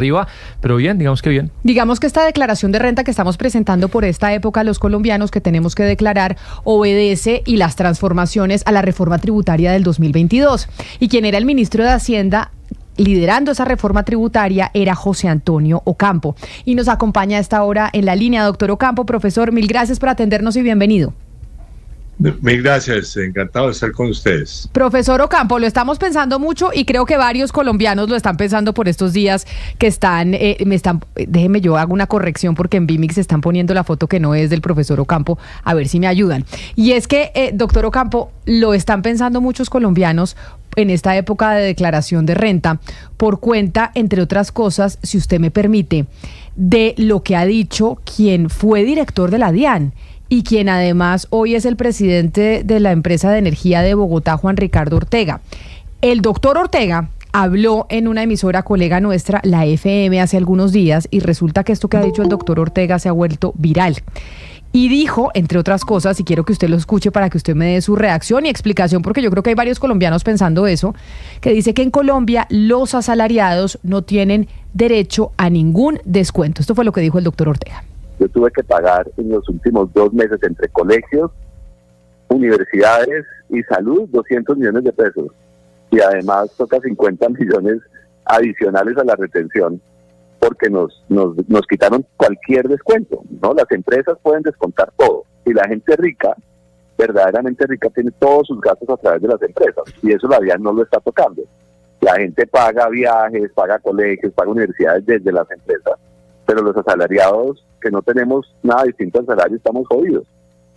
arriba, pero bien, digamos que bien. Digamos que esta declaración de renta que estamos presentando por esta época los colombianos que tenemos que declarar obedece y las transformaciones a la reforma tributaria del 2022. Y quien era el ministro de Hacienda liderando esa reforma tributaria era José Antonio Ocampo. Y nos acompaña a esta hora en la línea, doctor Ocampo. Profesor, mil gracias por atendernos y bienvenido. Mil gracias, encantado de estar con ustedes. Profesor Ocampo, lo estamos pensando mucho y creo que varios colombianos lo están pensando por estos días que déjeme yo hago una corrección porque en Vimix se están poniendo la foto que no es del profesor Ocampo, a ver si me ayudan. Y es que, doctor Ocampo, lo están pensando muchos colombianos en esta época de declaración de renta por cuenta, entre otras cosas, si usted me permite, de lo que ha dicho quien fue director de la DIAN y quien además hoy es el presidente de la empresa de energía de Bogotá, Juan Ricardo Ortega. El doctor Ortega habló en una emisora colega nuestra, la FM, hace algunos días, y resulta que esto que ha dicho el doctor Ortega se ha vuelto viral. Y dijo, entre otras cosas, y quiero que usted lo escuche para que usted me dé su reacción y explicación, porque yo creo que hay varios colombianos pensando eso, que dice que en Colombia los asalariados no tienen derecho a ningún descuento. Esto fue lo que dijo el doctor Ortega. Yo tuve que pagar en los últimos 2 meses entre colegios, universidades y salud 200 millones de pesos. Y además toca 50 millones adicionales a la retención porque nos quitaron cualquier descuento, ¿no? Las empresas pueden descontar todo y la gente rica, verdaderamente rica, tiene todos sus gastos a través de las empresas y eso la DIAN no lo está tocando. La gente paga viajes, paga colegios, paga universidades desde las empresas, pero los asalariados que no tenemos nada distinto al salario estamos jodidos.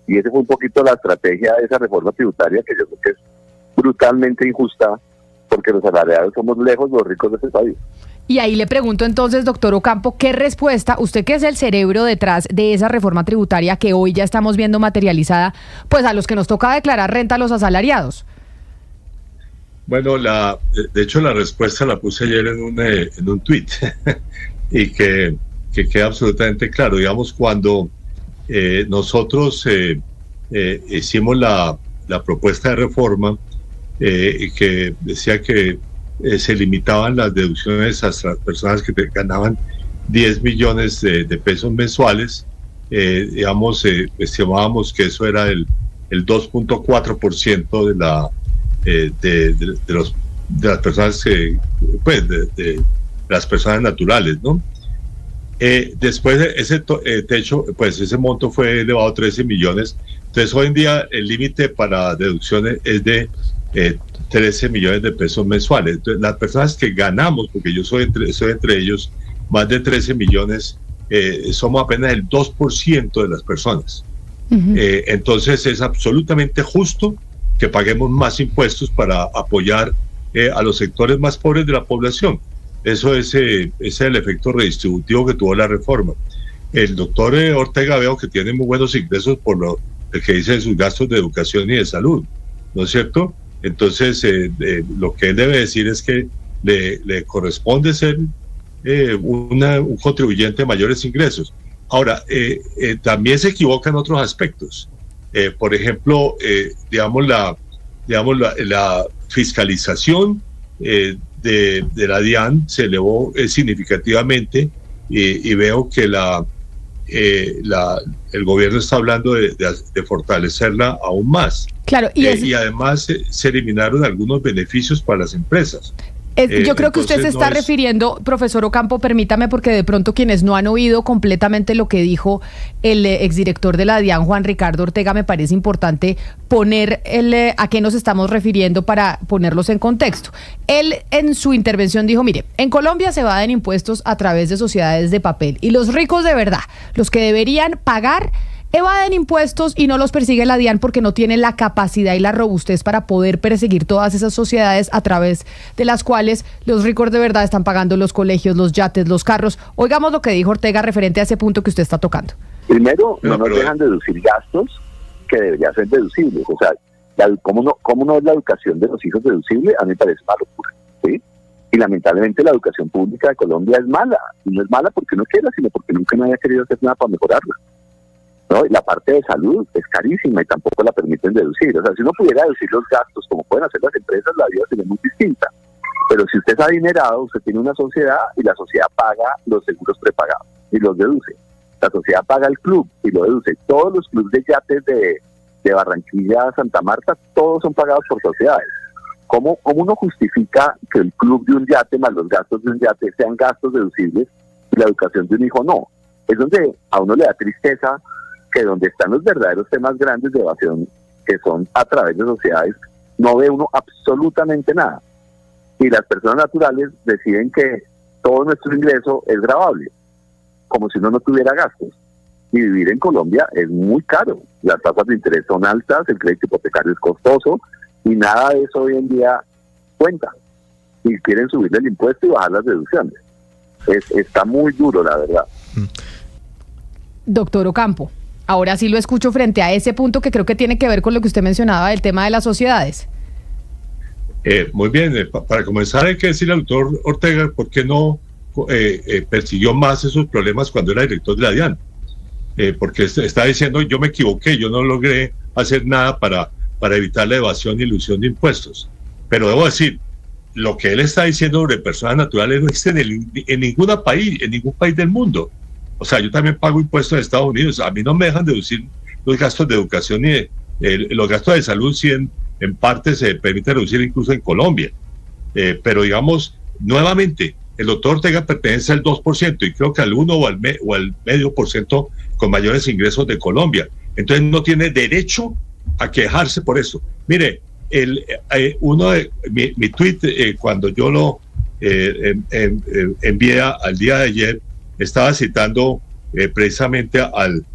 Y esa fue un poquito la estrategia de esa reforma tributaria que yo creo que es brutalmente injusta porque los asalariados somos lejos los ricos de este país. Y ahí le pregunto entonces, doctor Ocampo, ¿qué respuesta, usted que es el cerebro detrás de esa reforma tributaria que hoy ya estamos viendo materializada, pues a los que nos toca declarar renta a los asalariados? Bueno, de hecho la respuesta la puse ayer en un tuit y que queda absolutamente claro. Digamos, cuando nosotros hicimos la propuesta de reforma que decía que se limitaban las deducciones a las personas que ganaban 10 millones de pesos mensuales, estimábamos que eso era el 2.4% de las personas de las personas naturales, ¿no? Después ese techo, pues ese monto fue elevado a 13 millones. Entonces hoy en día el límite para deducciones es de 13 millones de pesos mensuales. Entonces las personas que ganamos, porque yo soy entre ellos, más de 13 millones, somos apenas el 2% de las personas. Uh-huh. Entonces es absolutamente justo que paguemos más impuestos para apoyar a los sectores más pobres de la población. Eso es el efecto redistributivo que tuvo la reforma. El doctor Ortega veo que tiene muy buenos ingresos por lo que dice de sus gastos de educación y de salud, ¿no es cierto? Entonces, lo que él debe decir es que le corresponde ser un contribuyente de mayores ingresos. Ahora, también se equivoca en otros aspectos. Por ejemplo, la fiscalización de la DIAN se elevó significativamente y veo que el gobierno está hablando de fortalecerla aún más. Claro, y además se eliminaron algunos beneficios para las empresas. Yo creo que usted se está refiriendo, profesor Ocampo, permítame, porque de pronto quienes no han oído completamente lo que dijo el exdirector de la DIAN, Juan Ricardo Ortega, me parece importante poner a qué nos estamos refiriendo para ponerlos en contexto. Él en su intervención dijo, mire, en Colombia se evaden impuestos a través de sociedades de papel y los ricos de verdad, los que deberían pagar, evaden impuestos y no los persigue la DIAN porque no tienen la capacidad y la robustez para poder perseguir todas esas sociedades a través de las cuales los ricos de verdad están pagando los colegios, los yates, los carros. Oigamos lo que dijo Ortega referente a ese punto que usted está tocando. Primero, no nos dejan deducir gastos que deberían ser deducibles. O sea, ¿cómo no es la educación de los hijos deducible? A mí me parece una locura, ¿sí? Y lamentablemente la educación pública de Colombia es mala. Y no es mala porque no quiera, sino porque nunca nadie ha querido hacer nada para mejorarla, ¿no? Y la parte de salud es carísima y tampoco la permiten deducir. O sea, si uno pudiera deducir los gastos como pueden hacer las empresas, la vida sería muy distinta. Pero si usted es adinerado, usted tiene una sociedad y la sociedad paga los seguros prepagados y los deduce. La sociedad paga el club y lo deduce. Todos los clubes de yates de Barranquilla a Santa Marta, todos son pagados por sociedades. ¿Cómo uno justifica que el club de un yate más los gastos de un yate sean gastos deducibles y la educación de un hijo no? Es donde a uno le da tristeza que donde están los verdaderos temas grandes de evasión, que son a través de sociedades, no ve uno absolutamente nada. Y las personas naturales deciden que todo nuestro ingreso es gravable, como si uno no tuviera gastos. Y vivir en Colombia es muy caro. Las tasas de interés son altas, el crédito hipotecario es costoso, y nada de eso hoy en día cuenta. Y quieren subirle el impuesto y bajar las deducciones. Está muy duro, la verdad. Doctor Ocampo, ahora sí lo escucho frente a ese punto que creo que tiene que ver con lo que usted mencionaba del tema de las sociedades. Muy bien, para comenzar hay que decirle al doctor Ortega por qué no persiguió más esos problemas cuando era director de la DIAN. Porque está diciendo, yo me equivoqué, yo no logré hacer nada para evitar la evasión y ilusión de impuestos. Pero debo decir, lo que él está diciendo sobre personas naturales no existe en ningún país del mundo. O sea, yo también pago impuestos en Estados Unidos, a mí no me dejan deducir los gastos de educación ni los gastos de salud, si en parte se permite reducir incluso en Colombia. Pero digamos, nuevamente, el doctor Ortega pertenece al 2% y creo que al 1 o al medio por ciento con mayores ingresos de Colombia. Entonces no tiene derecho a quejarse por eso. Mire, mi tweet, cuando yo lo envié al día de ayer, estaba citando precisamente al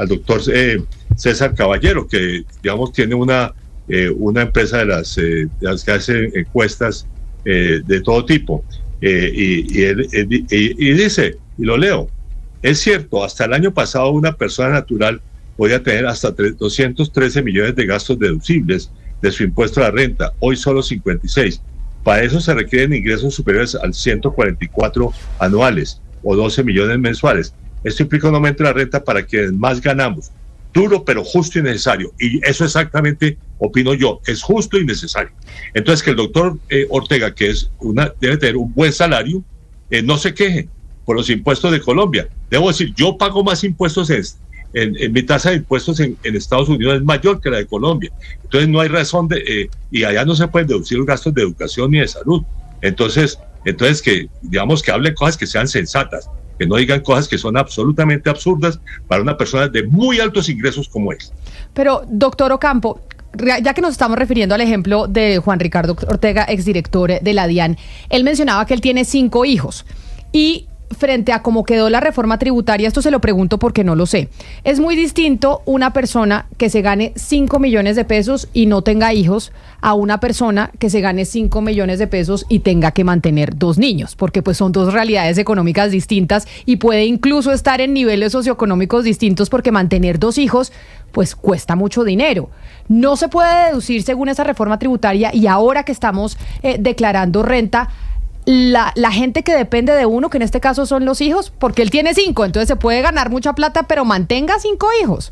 doctor César Caballero, que digamos tiene una empresa de las que hace encuestas de todo tipo. Y dice, y lo leo, es cierto, hasta el año pasado una persona natural podía tener hasta 213 millones de gastos deducibles de su impuesto a la renta, hoy solo 56. Para eso se requieren ingresos superiores al 144 anuales o 12 millones mensuales. Esto implica un aumento de la renta para quienes más ganamos. Duro, pero justo y necesario. Y eso exactamente, opino yo, es justo y necesario. Entonces, que el doctor Ortega, que debe tener un buen salario, no se queje por los impuestos de Colombia. Debo decir, yo pago más impuestos en mi tasa de impuestos en Estados Unidos es mayor que la de Colombia. Entonces, no hay razón y allá no se pueden deducir los gastos de educación ni de salud. Entonces que, digamos, que hablen cosas que sean sensatas, que no digan cosas que son absolutamente absurdas para una persona de muy altos ingresos como él. Pero, doctor Ocampo, ya que nos estamos refiriendo al ejemplo de Juan Ricardo Ortega, exdirector de la DIAN, él mencionaba que él tiene 5 hijos y frente a cómo quedó la reforma tributaria, esto se lo pregunto porque no lo sé, es muy distinto una persona que se gane 5 millones de pesos y no tenga hijos a una persona que se gane 5 millones de pesos y tenga que mantener 2 niños, porque pues son 2 realidades económicas distintas y puede incluso estar en niveles socioeconómicos distintos porque mantener 2 hijos pues cuesta mucho dinero. No se puede deducir según esa reforma tributaria y ahora que estamos declarando renta, la gente que depende de uno, que en este caso son los hijos, porque él tiene 5, entonces se puede ganar mucha plata, pero mantenga 5 hijos.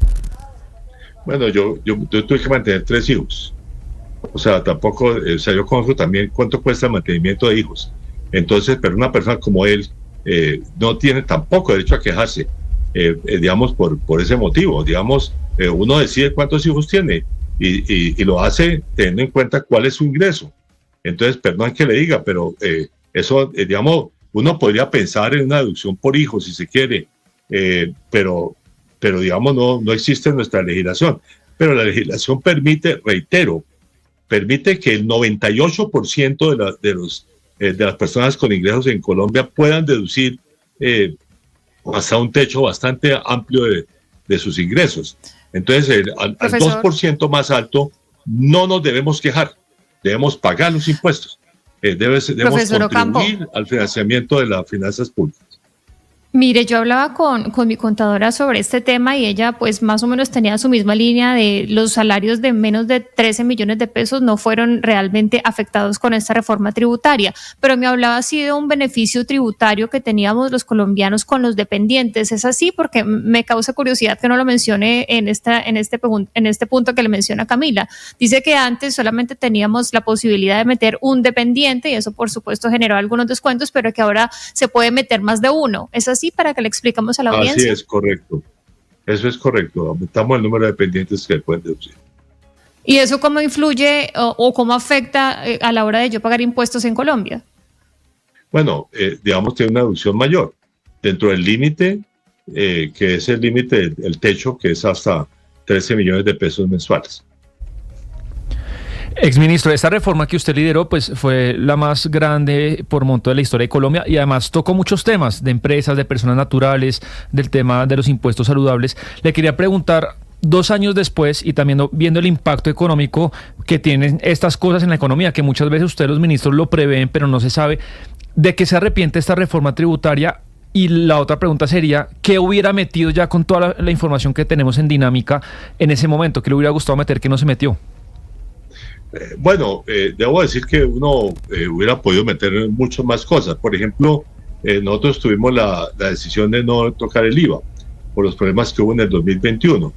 Bueno, yo tuve que mantener 3 hijos. O sea, tampoco, yo conozco también cuánto cuesta el mantenimiento de hijos. Entonces, pero una persona como él no tiene tampoco derecho a quejarse, digamos, por ese motivo. Digamos, uno decide cuántos hijos tiene y lo hace teniendo en cuenta cuál es su ingreso. Entonces, perdón que le diga, pero eso, digamos, uno podría pensar en una deducción por hijo si se quiere, pero digamos, no existe en nuestra legislación. Pero la legislación permite, reitero, permite que el 98% de las personas con ingresos en Colombia puedan deducir hasta un techo bastante amplio de sus ingresos. Entonces, al 2% más alto no nos debemos quejar, debemos pagar los impuestos, debemos contribuir al financiamiento de las finanzas públicas. Mire, yo hablaba con mi contadora sobre este tema y ella pues más o menos tenía su misma línea de los salarios de menos de 13 millones de pesos no fueron realmente afectados con esta reforma tributaria, pero me hablaba así de un beneficio tributario que teníamos los colombianos con los dependientes. ¿Es así? Porque me causa curiosidad que no lo mencione en este punto que le menciona Camila. Dice que antes solamente teníamos la posibilidad de meter un dependiente y eso por supuesto generó algunos descuentos, pero que ahora se puede meter más de uno. ¿Es así? Para que le expliquemos a la audiencia. Así es, correcto. Eso es correcto. Aumentamos el número de dependientes que pueden deducir. ¿Y eso cómo influye o cómo afecta a la hora de yo pagar impuestos en Colombia? Bueno, digamos, tiene una deducción mayor. Dentro del límite, que es el límite, el techo, que es hasta 13 millones de pesos mensuales. Exministro, esta reforma que usted lideró pues fue la más grande por monto de la historia de Colombia y además tocó muchos temas de empresas, de personas naturales, del tema de los impuestos saludables. Le quería preguntar, 2 años después y también viendo el impacto económico que tienen estas cosas en la economía, que muchas veces ustedes los ministros lo prevén pero no se sabe, ¿de qué se arrepiente esta reforma tributaria? Y la otra pregunta sería, ¿qué hubiera metido ya con toda la información que tenemos en Dinámica en ese momento? ¿Qué le hubiera gustado meter que no se metió? Bueno, debo decir que uno hubiera podido meter muchas más cosas. Por ejemplo, nosotros tuvimos la decisión de no tocar el IVA por los problemas que hubo en el 2021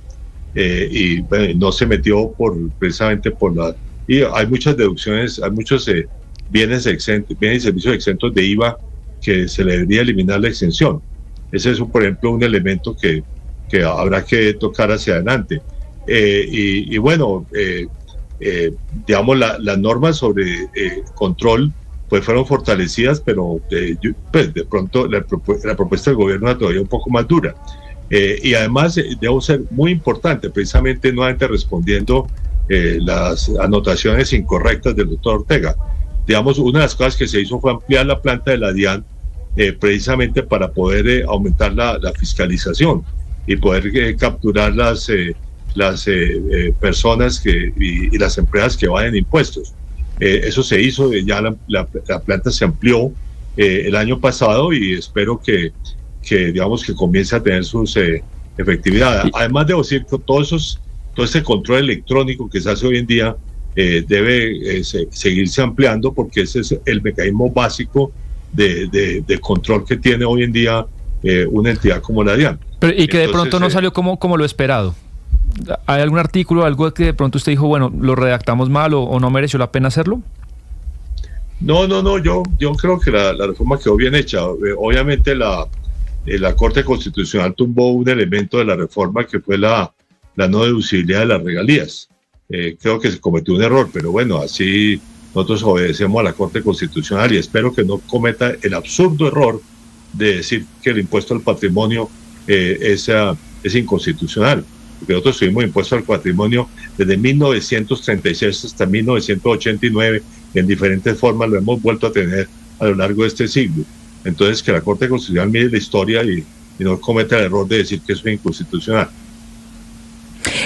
y bueno, no se metió precisamente por la... Y hay muchas deducciones, hay muchos bienes y servicios exentos de IVA que se le debería eliminar la exención. Ese es, por ejemplo, un elemento que habrá que tocar hacia adelante. Y bueno... digamos, las normas sobre control pues fueron fortalecidas, pero pues, de pronto la propuesta del gobierno era todavía un poco más dura. Y además debo ser muy importante, precisamente nuevamente respondiendo las anotaciones incorrectas del doctor Ortega. Digamos, una de las cosas que se hizo fue ampliar la planta de la DIAN precisamente para poder aumentar la fiscalización y poder capturar las personas y las empresas que evaden impuestos. Eso se hizo, ya la planta se amplió el año pasado y espero que digamos que comience a tener sus efectividad. Además debo decir que todo ese control electrónico que se hace hoy en día debe seguirse ampliando porque ese es el mecanismo básico de control que tiene hoy en día una entidad como la DIAN. Pero, y que de pronto no salió como lo esperado. ¿Hay algún artículo, algo que de pronto usted dijo, bueno, lo redactamos mal o no mereció la pena hacerlo? No, yo creo que la reforma quedó bien hecha. Obviamente la Corte Constitucional tumbó un elemento de la reforma que fue la no deducibilidad de las regalías. Creo que se cometió un error, pero bueno, así nosotros obedecemos a la Corte Constitucional y espero que no cometa el absurdo error de decir que el impuesto al patrimonio es inconstitucional. Porque nosotros tuvimos impuesto al patrimonio desde 1936 hasta 1989, en diferentes formas lo hemos vuelto a tener a lo largo de este siglo. Entonces, que la Corte Constitucional mire la historia y no cometa el error de decir que eso es inconstitucional.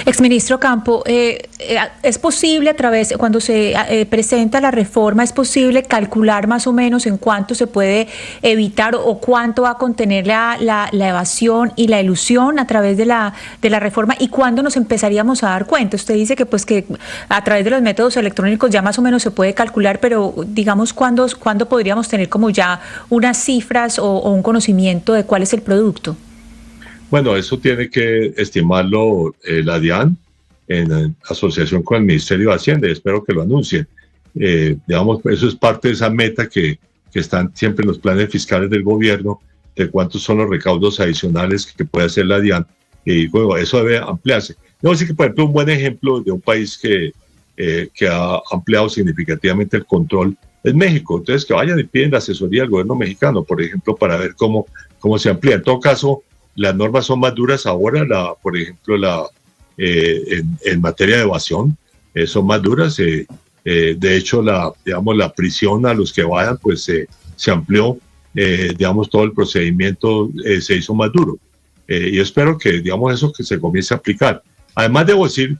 Exministro Campo, ¿es posible cuando se presenta la reforma, es posible calcular más o menos en cuánto se puede evitar o cuánto va a contener la evasión y la elusión a través de la reforma y cuándo nos empezaríamos a dar cuenta? Usted dice que a través de los métodos electrónicos ya más o menos se puede calcular, pero digamos, ¿cuándo podríamos tener como ya unas cifras o un conocimiento de cuál es el producto? Bueno, eso tiene que estimarlo la DIAN en asociación con el Ministerio de Hacienda y espero que lo anuncien. Digamos, eso es parte de esa meta que están siempre en los planes fiscales del gobierno de cuántos son los recaudos adicionales que puede hacer la DIAN y bueno, eso debe ampliarse. Yo sí que, por ejemplo, un buen ejemplo de un país que ha ampliado significativamente el control es México. Entonces, que vayan y piden la asesoría del gobierno mexicano, por ejemplo, para ver cómo se amplía. En todo caso, las normas son más duras ahora, por ejemplo, en materia de evasión, son más duras. De hecho, la prisión a los que vayan, pues se amplió, digamos, todo el procedimiento se hizo más duro. Y espero que, digamos, eso que se comience a aplicar. Además, debo decir,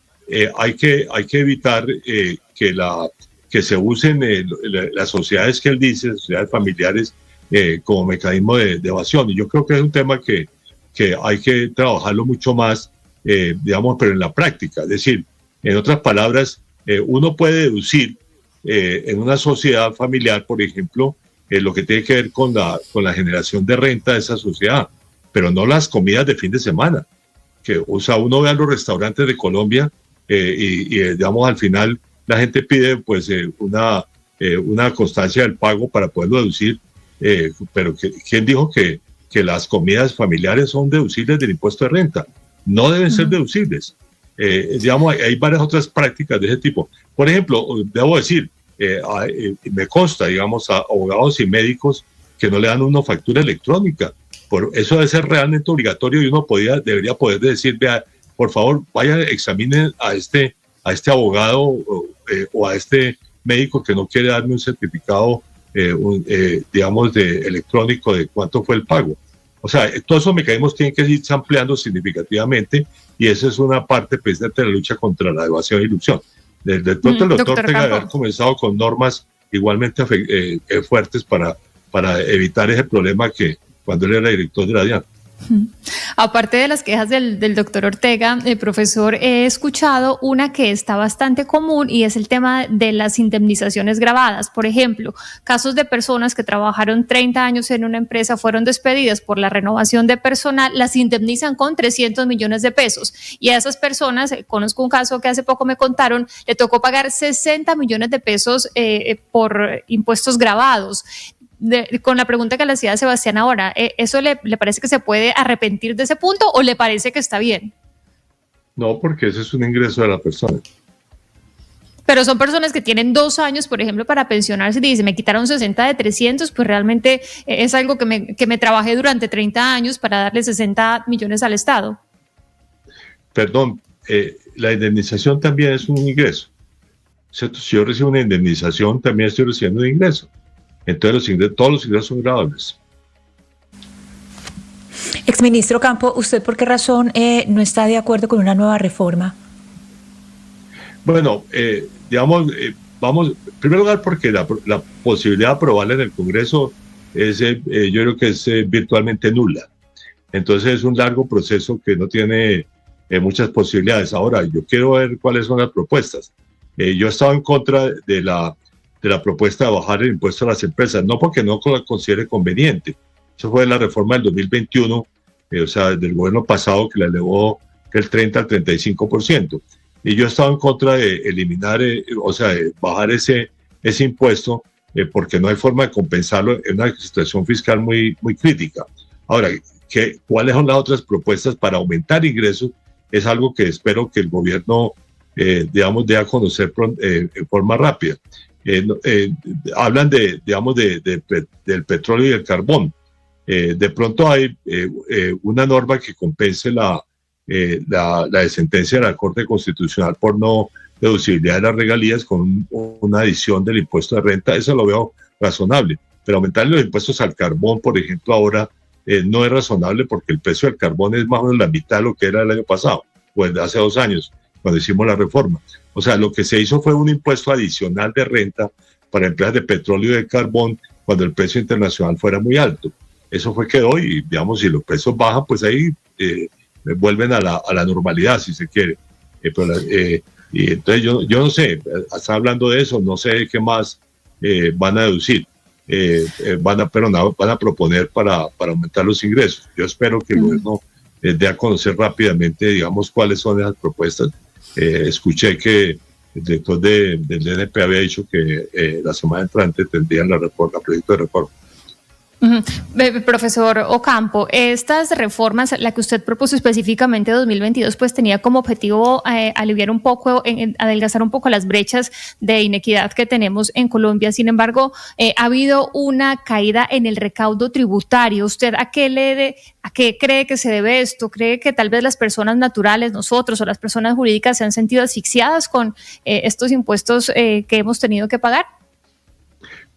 hay que evitar que se usen las sociedades que él dice, sociedades familiares, como mecanismo de evasión. Y yo creo que es un tema que hay que trabajarlo mucho más, digamos, pero en la práctica. Es decir, en otras palabras, uno puede deducir en una sociedad familiar, por ejemplo, lo que tiene que ver con la generación de renta de esa sociedad, pero no las comidas de fin de semana. O sea, uno ve a los restaurantes de Colombia digamos, al final la gente pide pues una constancia del pago para poderlo deducir, pero ¿quién dijo que las comidas familiares son deducibles del impuesto de renta? No deben ser deducibles. Digamos, hay varias otras prácticas de ese tipo. Por ejemplo, debo decir, me consta, digamos, a abogados y médicos que no le dan una factura electrónica. Eso debe ser realmente obligatorio y uno debería poder decir, vea, por favor, vaya, examinen a este abogado o a este médico que no quiere darme un certificado, digamos, electrónico de cuánto fue el pago. O sea, todos esos mecanismos tienen que irse ampliando significativamente y eso es una parte precisamente de la lucha contra la evasión y ilusión. De pronto el doctor tenga que haber comenzado con normas igualmente fuertes para evitar ese problema que cuando él era director de la DIAN. Aparte de las quejas del doctor Ortega, profesor, he escuchado una que está bastante común y es el tema de las indemnizaciones grabadas. Por ejemplo, casos de personas que trabajaron 30 años en una empresa, fueron despedidas por la renovación de personal, las indemnizan con 300 millones de pesos. Y a esas personas, conozco un caso que hace poco me contaron, le tocó pagar 60 millones de pesos por impuestos grabados. Con la pregunta que le hacía a Sebastián ahora, ¿eso le parece que se puede arrepentir de ese punto o le parece que está bien? No, porque ese es un ingreso de la persona. Pero son personas que tienen 2 años, por ejemplo, para pensionarse y dicen, me quitaron 60 de 300, pues realmente es algo que me trabajé durante 30 años para darle 60 millones al Estado. Perdón, la indemnización también es un ingreso. ¿Cierto? Si yo recibo una indemnización, también estoy recibiendo un ingreso. Entonces todos los ingresos son gravables. Exministro Campo, ¿usted por qué razón no está de acuerdo con una nueva reforma? Bueno, digamos, vamos, en primer lugar porque la posibilidad de aprobarla en el Congreso yo creo que es virtualmente nula. Entonces es un largo proceso que no tiene muchas posibilidades. Ahora, yo quiero ver cuáles son las propuestas. Yo he estado en contra de la propuesta de bajar el impuesto a las empresas, no porque no la considere conveniente. Eso fue la reforma del 2021, o sea, del gobierno pasado que la elevó del 30 al 35%. Y yo he estado en contra de eliminar, o sea, de bajar ese impuesto, porque no hay forma de compensarlo en una situación fiscal muy, muy crítica. Ahora, ¿cuáles son las otras propuestas para aumentar ingresos? Es algo que espero que el gobierno, digamos, dé a conocer en forma rápida. Hablan del petróleo y del carbón. De pronto hay una norma que compense la sentencia de la Corte Constitucional por no deducibilidad de las regalías con una adición del impuesto de renta. Eso lo veo razonable, pero aumentar los impuestos al carbón, por ejemplo, ahora no es razonable porque el precio del carbón es más o menos la mitad de lo que era el año pasado o hace 2 años cuando hicimos la reforma. O sea, lo que se hizo fue un impuesto adicional de renta para empresas de petróleo y de carbón cuando el precio internacional fuera muy alto. Eso quedó y, digamos, si los precios bajan, pues ahí vuelven a la normalidad, si se quiere. Y entonces yo no sé, hasta hablando de eso, no sé qué más van a deducir, van a proponer para aumentar los ingresos. Yo espero que el gobierno dé a conocer rápidamente, digamos, cuáles son esas propuestas. Escuché que el director del DNP había dicho que la semana entrante tendrían el proyecto de reforma. Profesor Ocampo, estas reformas, la que usted propuso específicamente en 2022, pues tenía como objetivo aliviar un poco, adelgazar un poco las brechas de inequidad que tenemos en Colombia. Sin embargo, ha habido una caída en el recaudo tributario. ¿Usted a qué cree que se debe esto? ¿Cree que tal vez las personas naturales, nosotros o las personas jurídicas, se han sentido asfixiadas con estos impuestos que hemos tenido que pagar?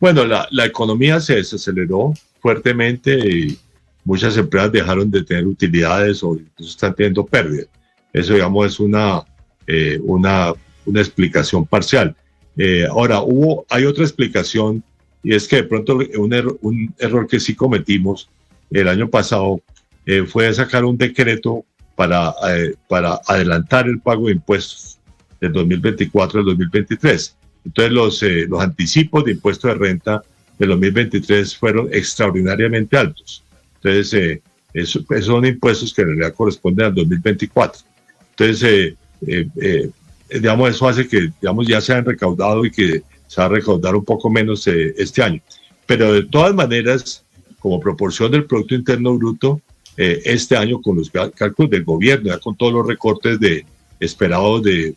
Bueno, la economía se desaceleró fuertemente y muchas empresas dejaron de tener utilidades o incluso están teniendo pérdidas. Eso, digamos, es una explicación parcial. Ahora, hay otra explicación y es que de pronto un error que sí cometimos el año pasado fue sacar un decreto para adelantar el pago de impuestos del 2024 al 2023. Entonces los anticipos de impuestos de renta del 2023 fueron extraordinariamente altos. Entonces esos son impuestos que en realidad corresponden al 2024. Entonces digamos, eso hace que, digamos, ya se han recaudado y que se va a recaudar un poco menos este año. Pero de todas maneras, como proporción del Producto Interno Bruto, este año con los cálculos del gobierno, ya con todos los recortes esperados de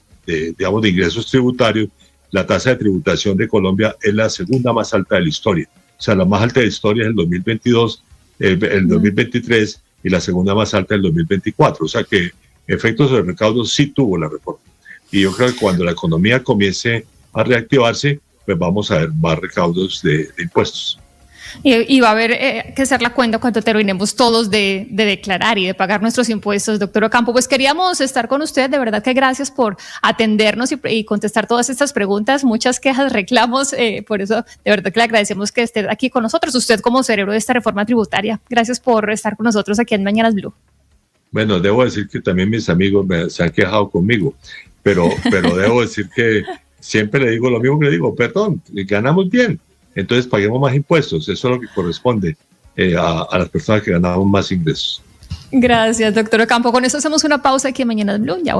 ingresos tributarios, la tasa de tributación de Colombia es la segunda más alta de la historia. O sea, la más alta de la historia es el 2022, el 2023 y la segunda más alta el 2024. O sea que efectos sobre recaudos sí tuvo la reforma. Y yo creo que cuando la economía comience a reactivarse, pues vamos a ver más recaudos de impuestos. Y va a haber que hacer la cuenta cuando terminemos todos de declarar y de pagar nuestros impuestos, doctor Ocampo. Pues queríamos estar con usted, de verdad que gracias por atendernos y contestar todas estas preguntas, muchas quejas, reclamos, por eso de verdad que le agradecemos que esté aquí con nosotros, usted como cerebro de esta reforma tributaria. Gracias por estar con nosotros aquí en Mañanas Blue. Bueno, debo decir que también mis amigos se han quejado conmigo, pero debo decir que siempre le digo lo mismo que le digo, perdón, ganamos bien. Entonces paguemos más impuestos, eso es lo que corresponde a las personas que ganamos más ingresos. Gracias, doctor Ocampo. Con eso hacemos una pausa aquí en Mañanas Blue. Ya